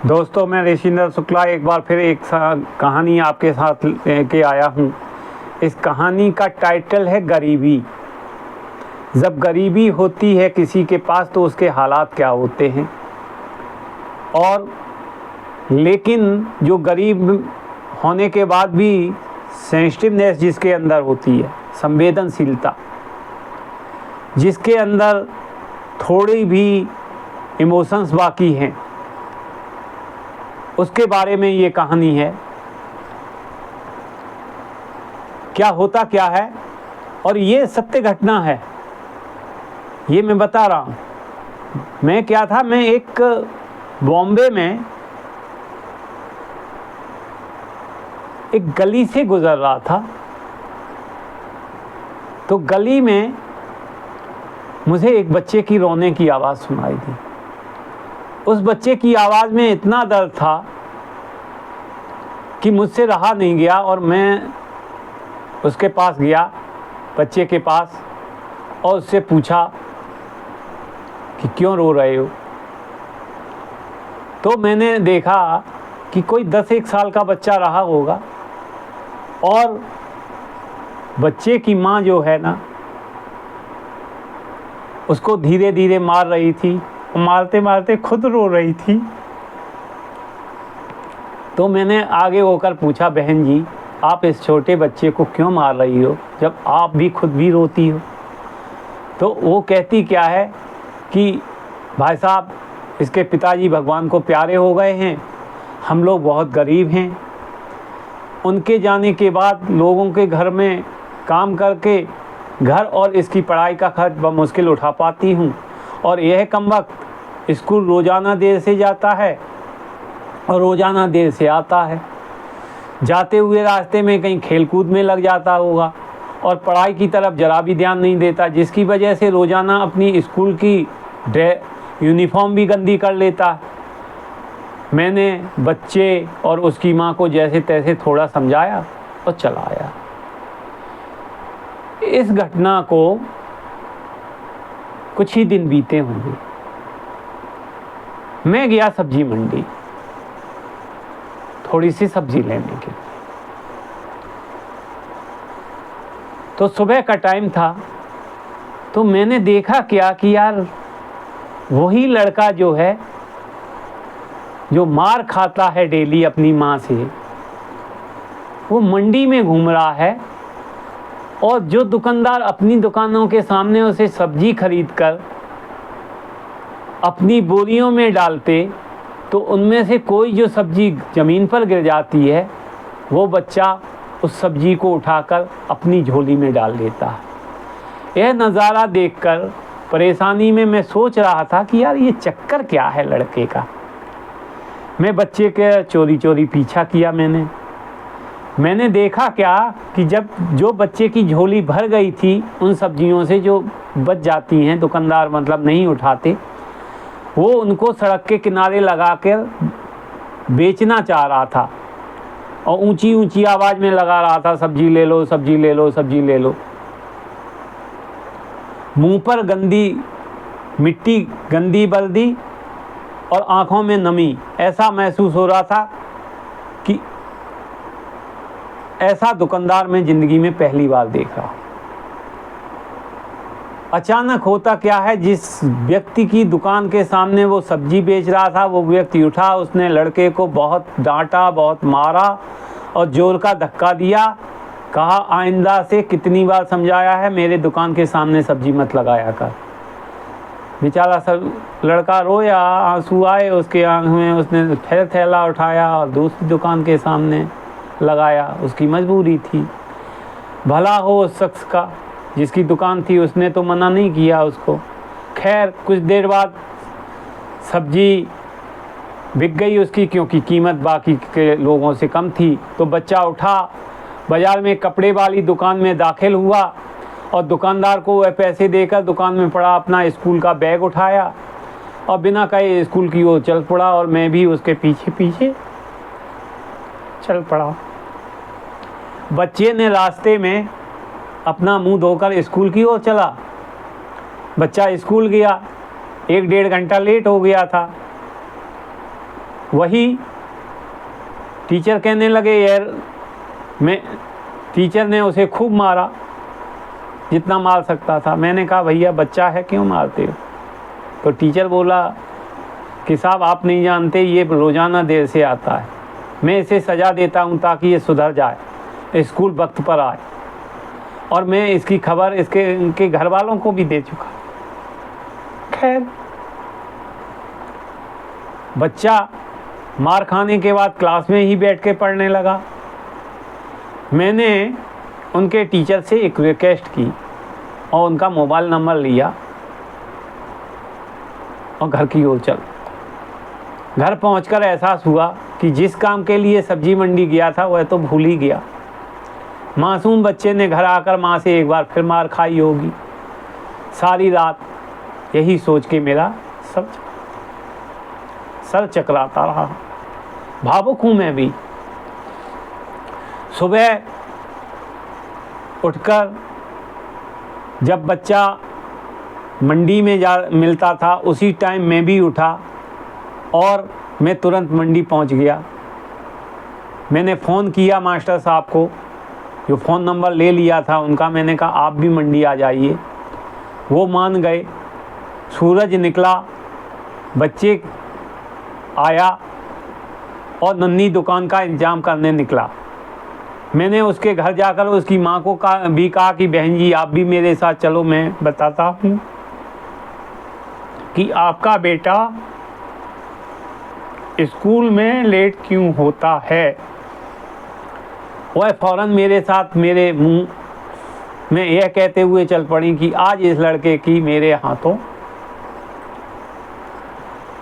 दोस्तों, मैं ऋषिंदर शुक्ला एक बार फिर एक कहानी आपके साथ लेके आया हूँ। इस कहानी का टाइटल है गरीबी। जब गरीबी होती है किसी के पास तो उसके हालात क्या होते हैं, और लेकिन जो गरीब होने के बाद भी सेंसिटिवनेस जिसके अंदर होती है, संवेदनशीलता, जिसके अंदर थोड़ी भी इमोशंस बाकी हैं, उसके बारे में ये कहानी है। क्या होता क्या है, और ये सत्य घटना है, ये मैं बता रहा हूँ। मैं क्या था, मैं एक बॉम्बे में एक गली से गुजर रहा था। तो गली में मुझे एक बच्चे की रोने की आवाज़ सुनाई दी। उस बच्चे की आवाज़ में इतना दर्द था कि मुझसे रहा नहीं गया, और मैं उसके पास गया, बच्चे के पास, और उससे पूछा कि क्यों रो रहे हो। तो मैंने देखा कि कोई 10-1 साल का बच्चा रहा होगा, और बच्चे की माँ जो है ना, उसको धीरे धीरे मार रही थी, मारते मारते खुद रो रही थी। तो मैंने आगे होकर पूछा, बहन जी, आप इस छोटे बच्चे को क्यों मार रही हो जब आप भी खुद भी रोती हो। तो वो कहती क्या है कि भाई साहब, इसके पिताजी भगवान को प्यारे हो गए हैं, हम लोग बहुत गरीब हैं। उनके जाने के बाद लोगों के घर में काम करके घर और इसकी पढ़ाई का खर्च बमुश्किल उठा पाती हूँ, और यह कमबख्त स्कूल रोज़ाना देर से जाता है और रोज़ाना देर से आता है। जाते हुए रास्ते में कहीं खेल कूद में लग जाता होगा, और पढ़ाई की तरफ ज़रा भी ध्यान नहीं देता, जिसकी वजह से रोज़ाना अपनी स्कूल की यूनिफॉर्म भी गंदी कर लेता है। मैंने बच्चे और उसकी माँ को जैसे तैसे थोड़ा समझाया और चला आया। इस घटना को कुछ ही दिन बीते होंगे, मैं गया सब्जी मंडी थोड़ी सी सब्जी लेने के लिए। तो सुबह का टाइम था, तो मैंने देखा क्या कि यार, वही लड़का जो है, जो मार खाता है डेली अपनी माँ से, वो मंडी में घूम रहा है, और जो दुकानदार अपनी दुकानों के सामने उसे सब्जी खरीद कर अपनी बोरियों में डालते, तो उनमें से कोई जो सब्जी ज़मीन पर गिर जाती है, वो बच्चा उस सब्जी को उठाकर अपनी झोली में डाल देता है। यह नज़ारा देखकर परेशानी में मैं सोच रहा था कि यार, ये चक्कर क्या है लड़के का। मैं बच्चे के चोरी चोरी पीछा किया। मैंने देखा क्या कि जब जो बच्चे की झोली भर गई थी उन सब्जियों से जो बच जाती हैं, दुकानदार मतलब नहीं उठाते, वो उनको सड़क के किनारे लगा कर बेचना चाह रहा था, और ऊंची ऊंची आवाज़ में लगा रहा था, सब्जी ले लो, सब्जी ले लो, सब्जी ले लो। मुंह पर गंदी मिट्टी, गंदी बल्दी, और आँखों में नमी। ऐसा महसूस हो रहा था कि ऐसा दुकानदार मैं ज़िंदगी में पहली बार देख रहा हूँ। अचानक होता क्या है, जिस व्यक्ति की दुकान के सामने वो सब्जी बेच रहा था, वो व्यक्ति उठा, उसने लड़के को बहुत डांटा, बहुत मारा और जोर का धक्का दिया। कहा, आइंदा से कितनी बार समझाया है, मेरे दुकान के सामने सब्जी मत लगाया कर। बेचारा सब लड़का रोया, आंसू आए उसके आँख में। उसने फिर थैला उठाया और दूसरी दुकान के सामने लगाया। उसकी मजबूरी थी। भला हो उस शख्स का जिसकी दुकान थी, उसने तो मना नहीं किया उसको। खैर, कुछ देर बाद सब्जी बिक गई उसकी, क्योंकि कीमत बाकी के लोगों से कम थी। तो बच्चा उठा, बाज़ार में कपड़े वाली दुकान में दाखिल हुआ, और दुकानदार को वह पैसे देकर दुकान में पड़ा अपना स्कूल का बैग उठाया, और बिना कहे स्कूल की ओर चल पड़ा, और मैं भी उसके पीछे पीछे चल पड़ा। बच्चे ने रास्ते में अपना मुंह धोकर स्कूल की ओर चला। बच्चा स्कूल गया, 1-1.5 घंटा लेट हो गया था। वही टीचर कहने लगे यार टीचर ने उसे खूब मारा जितना मार सकता था। मैंने कहा भैया बच्चा है क्यों मारते हो? तो टीचर बोला कि साहब आप नहीं जानते, ये रोज़ाना देर से आता है, मैं इसे सज़ा देता हूँ ताकि ये सुधर जाए, स्कूल वक्त पर आए, और मैं इसकी खबर इनके घर वालों को भी दे चुका। खैर बच्चा मार खाने के बाद क्लास में ही बैठ के पढ़ने लगा। मैंने उनके टीचर से एक रिक्वेस्ट की और उनका मोबाइल नंबर लिया और घर की ओर चल। घर पहुंचकर एहसास हुआ कि जिस काम के लिए सब्जी मंडी गया था वह तो भूल ही गया। मासूम बच्चे ने घर आकर माँ से एक बार फिर मार खाई होगी। सारी रात यही सोच के मेरा सर चकराता रहा। भावुक हूँ मैं भी। सुबह उठकर जब बच्चा मंडी में मिलता था उसी टाइम मैं भी उठा और मैं तुरंत मंडी पहुंच गया। मैंने फ़ोन किया मास्टर साहब को, जो फ़ोन नंबर ले लिया था उनका। मैंने कहा आप भी मंडी आ जाइए। वो मान गए। सूरज निकला, बच्चे आया और नन्ही दुकान का इंतजाम करने निकला। मैंने उसके घर जाकर उसकी माँ को भी कहा कि बहन जी आप भी मेरे साथ चलो, मैं बताता हूँ कि आपका बेटा स्कूल में लेट क्यों होता है। वह फ़ौरन मेरे साथ मेरे मुंह में यह कहते हुए चल पड़ी कि आज इस लड़के की मेरे हाथों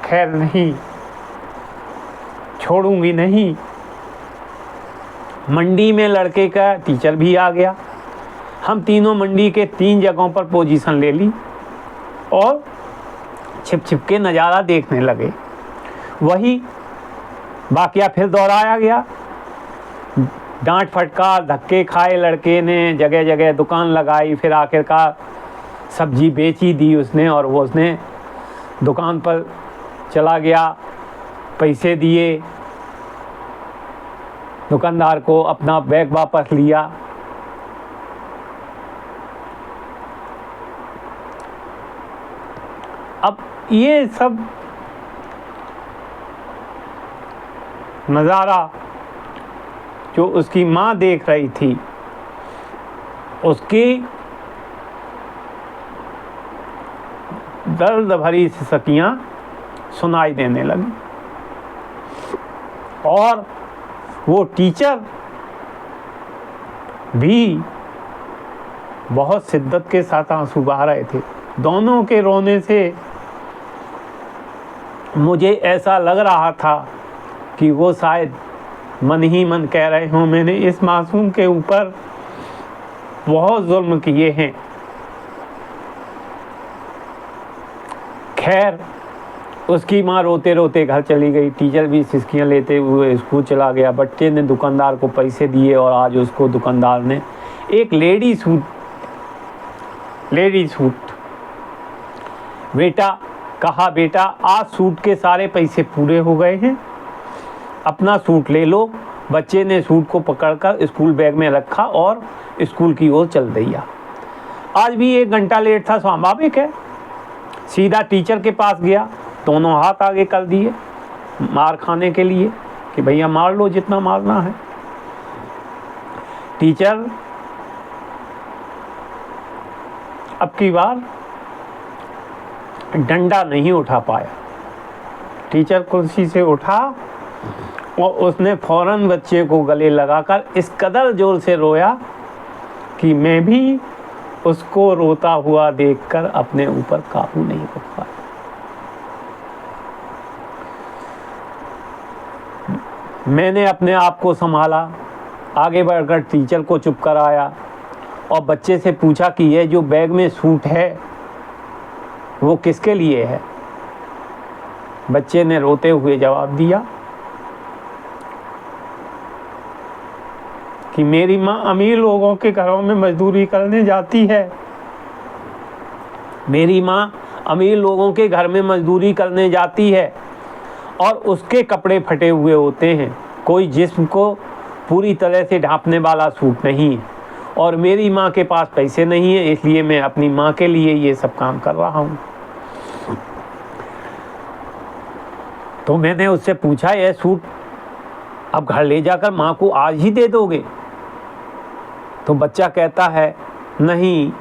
खैर नहीं, छोड़ूंगी नहीं। मंडी में लड़के का टीचर भी आ गया। हम तीनों मंडी के 3 जगहों पर पोजीशन ले ली और छिप छिप के नज़ारा देखने लगे। वही वाकया फिर दोहराया गया। डांट फटकार धक्के खाए लड़के ने, जगह जगह दुकान लगाई, फिर आखिरकार सब्जी बेची दी उसने और वो उसने दुकान पर चला गया, पैसे दिए दुकानदार को, अपना बैग वापस लिया। अब ये सब नज़ारा जो उसकी माँ देख रही थी, उसकी दर्द भरी सिसकियाँ सुनाई देने लगी और वो टीचर भी बहुत शिद्दत के साथ आंसू बहा रहे थे। दोनों के रोने से मुझे ऐसा लग रहा था कि वो शायद मन ही मन कह रहे हों मैंने इस मासूम के ऊपर बहुत जुल्म किए हैं। खैर उसकी माँ रोते रोते घर चली गई। टीचर भी सिसकियाँ लेते हुए स्कूल चला गया। बच्चे ने दुकानदार को पैसे दिए और आज उसको दुकानदार ने एक लेडी सूट कहा बेटा आज सूट के सारे पैसे पूरे हो गए हैं, अपना सूट ले लो। बच्चे ने सूट को पकड़कर स्कूल बैग में रखा और स्कूल की ओर चल दिया। आज भी 1 घंटा लेट था, स्वाभाविक है। सीधा टीचर के पास गया, दोनों हाथ आगे कर दिए मार खाने के लिए कि भैया मार लो जितना मारना है। टीचर अब की बार डंडा नहीं उठा पाया। टीचर कुर्सी से उठा और उसने फौरन बच्चे को गले लगाकर इस कदर जोर से रोया कि मैं भी उसको रोता हुआ देखकर अपने ऊपर काबू नहीं कर पाया। मैंने अपने आप को संभाला, आगे बढ़कर टीचर को चुप कराया और बच्चे से पूछा कि यह जो बैग में सूट है वो किसके लिए है। बच्चे ने रोते हुए जवाब दिया कि मेरी माँ अमीर लोगों के घरों में मजदूरी करने जाती है। मेरी माँ अमीर लोगों के घर में मजदूरी करने जाती है और उसके कपड़े फटे हुए होते हैं, कोई जिस्म को पूरी तरह से ढांपने वाला सूट नहीं है। और मेरी माँ के पास पैसे नहीं है, इसलिए मैं अपनी माँ के लिए ये सब काम कर रहा हूँ। तो मैंने उससे पूछा, यह सूट अब घर ले जाकर माँ को आज ही दे दोगे? तो बच्चा कहता है, नहीं,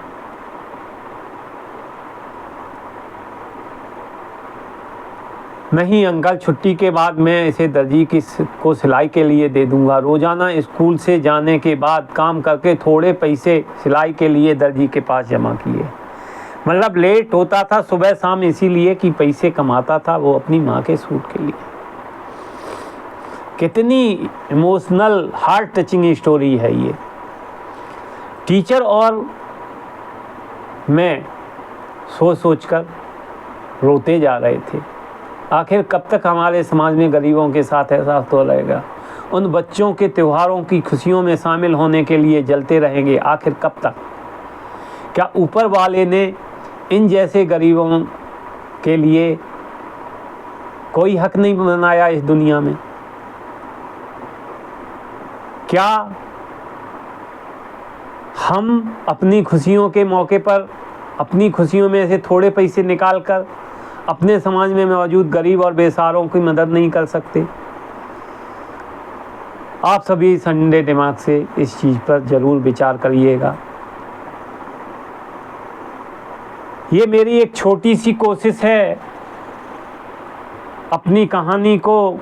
नहीं अंकल, छुट्टी के बाद मैं इसे दर्जी को सिलाई के लिए दे दूंगा। रोज़ाना स्कूल से जाने के बाद काम करके थोड़े पैसे सिलाई के लिए दर्जी के पास जमा किए। मतलब लेट होता था सुबह शाम इसीलिए कि पैसे कमाता था वो अपनी माँ के सूट के लिए। कितनी इमोशनल हार्ट टचिंग स्टोरी है ये। टीचर और मैं सोच कर रोते जा रहे थे। आखिर कब तक हमारे समाज में गरीबों के साथ ऐसा होता रहेगा? उन बच्चों के त्योहारों की खुशियों में शामिल होने के लिए जलते रहेंगे आखिर कब तक? क्या ऊपर वाले ने इन जैसे गरीबों के लिए कोई हक नहीं बनाया इस दुनिया में? क्या हम अपनी खुशियों के मौके पर अपनी खुशियों में से थोड़े पैसे निकालकर अपने समाज में मौजूद गरीब और बेसहारों की मदद नहीं कर सकते? आप सभी ठंडे दिमाग से इस चीज़ पर ज़रूर विचार करिएगा। ये मेरी एक छोटी सी कोशिश है अपनी कहानी को,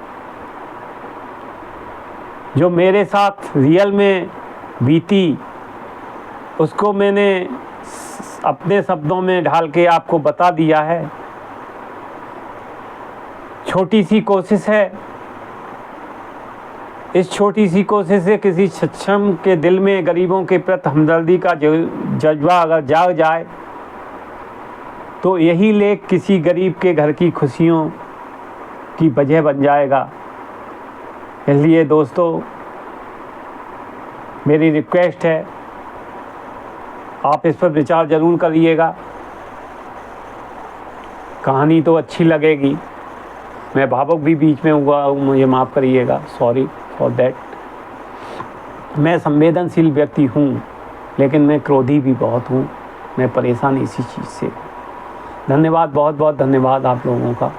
जो मेरे साथ रियल में बीती, उसको मैंने अपने शब्दों में ढाल के आपको बता दिया है। छोटी सी कोशिश है। इस छोटी सी कोशिश से किसी सक्षम के दिल में गरीबों के प्रति हमदर्दी का जज्बा अगर जाग जाए तो यही लेख किसी गरीब के घर की खुशियों की वजह बन जाएगा। इसलिए दोस्तों, मेरी रिक्वेस्ट है, आप इस पर विचार ज़रूर करिएगा। कहानी तो अच्छी लगेगी। मैं भावुक भी बीच में हुआ हूँ, मुझे माफ़ करिएगा, सॉरी फॉर दैट। मैं संवेदनशील व्यक्ति हूँ, लेकिन मैं क्रोधी भी बहुत हूँ। मैं परेशान इसी चीज़ से। धन्यवाद, बहुत बहुत धन्यवाद आप लोगों का।